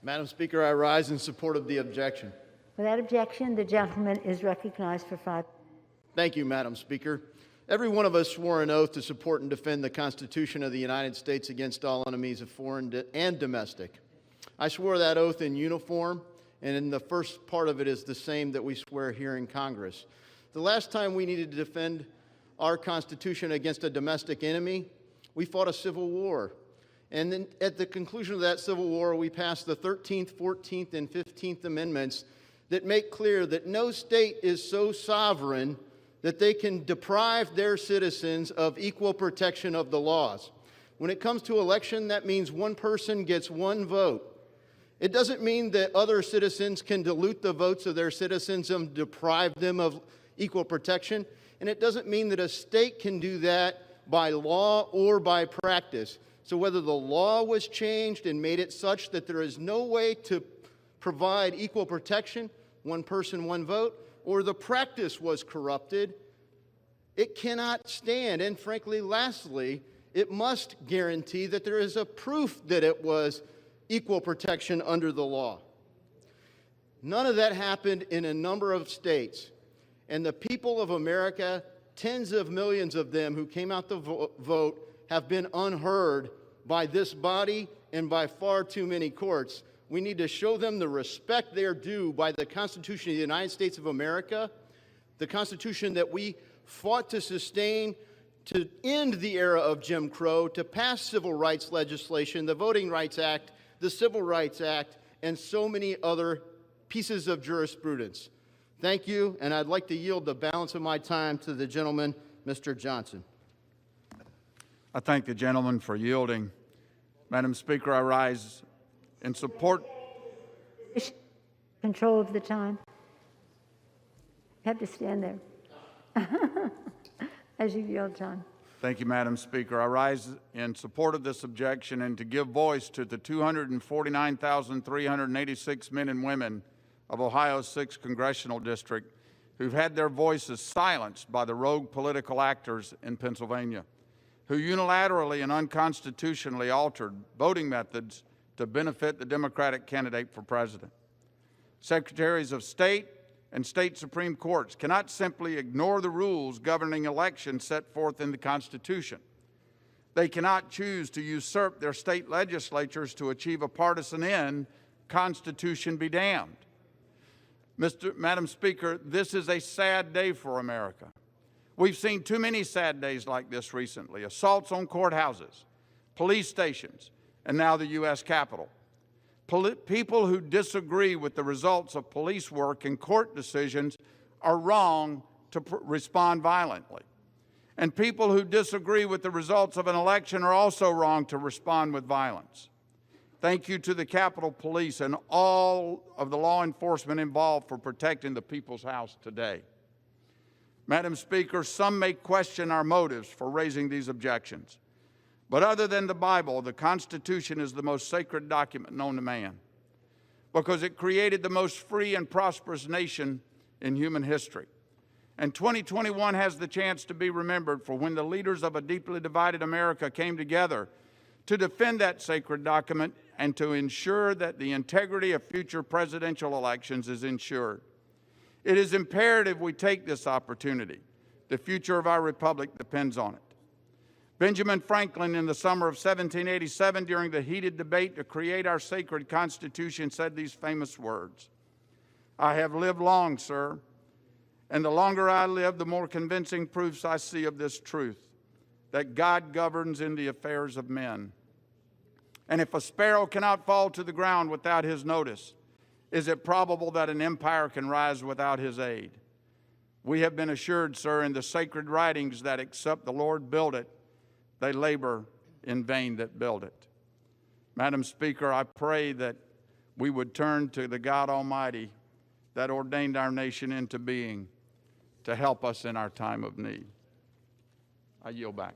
Madam Speaker, I rise in support of the objection. Without objection, the gentleman is recognized for 5 minutes. Thank you, Madam Speaker. Every one of us swore an oath to support and defend the Constitution of the United States against all enemies of foreign and domestic. I swore that oath in uniform, and in the first part of it is the same that we swear here in Congress. The last time we needed to defend our Constitution against a domestic enemy, we fought a civil war. And then at the conclusion of that civil war, we passed the 13th, 14th, and 15th Amendments that make clear that no state is so sovereign that they can deprive their citizens of equal protection of the laws. When it comes to election, that means one person gets one vote. It doesn't mean that other citizens can dilute the votes of their citizens and deprive them of equal protection. And it doesn't mean that a state can do that by law or by practice. So whether the law was changed and made it such that there is no way to provide equal protection, one person, one vote, or the practice was corrupted, it cannot stand. And frankly, lastly, it must guarantee that there is a proof that it was equal protection under the law. None of that happened in a number of states. And the people of America, tens of millions of them who came out to vote, have been unheard by this body and by far too many courts. We need to show them the respect they are due by the Constitution of the United States of America, the Constitution that we fought to sustain, to end the era of Jim Crow, to pass civil rights legislation, the Voting Rights Act, the Civil Rights Act, and so many other pieces of jurisprudence. Thank you, and I'd like to yield the balance of my time to the gentleman, Mr. Johnson. I thank the gentleman for yielding. Madam Speaker, I rise in support. Control of the time. You have to stand there. As you yield, John. Thank you, Madam Speaker. I rise in support of this objection and to give voice to the 249,386 men and women of Ohio's 6th Congressional District who've had their voices silenced by the rogue political actors in Pennsylvania, who unilaterally and unconstitutionally altered voting methods to benefit the Democratic candidate for president. Secretaries of State and state Supreme Courts cannot simply ignore the rules governing elections set forth in the Constitution. They cannot choose to usurp their state legislatures to achieve a partisan end. Constitution be damned. Madam Speaker, this is a sad day for America. We've seen too many sad days like this recently: assaults on courthouses, police stations, and now the U.S. Capitol. People who disagree with the results of police work and court decisions are wrong to respond violently. And people who disagree with the results of an election are also wrong to respond with violence. Thank you to the Capitol Police and all of the law enforcement involved for protecting the people's house today. Madam Speaker, some may question our motives for raising these objections. But other than the Bible, the Constitution is the most sacred document known to man because it created the most free and prosperous nation in human history. And 2021 has the chance to be remembered for when the leaders of a deeply divided America came together to defend that sacred document and to ensure that the integrity of future presidential elections is ensured. It is imperative we take this opportunity. The future of our republic depends on it. Benjamin Franklin, in the summer of 1787, during the heated debate to create our sacred Constitution, said these famous words: "I have lived long, sir, and the longer I live, the more convincing proofs I see of this truth, that God governs in the affairs of men. And if a sparrow cannot fall to the ground without his notice, is it probable that an empire can rise without his aid? We have been assured, sir, in the sacred writings that except the Lord build it, they labor in vain that build it." Madam Speaker, I pray that we would turn to the God Almighty that ordained our nation into being to help us in our time of need. I yield back.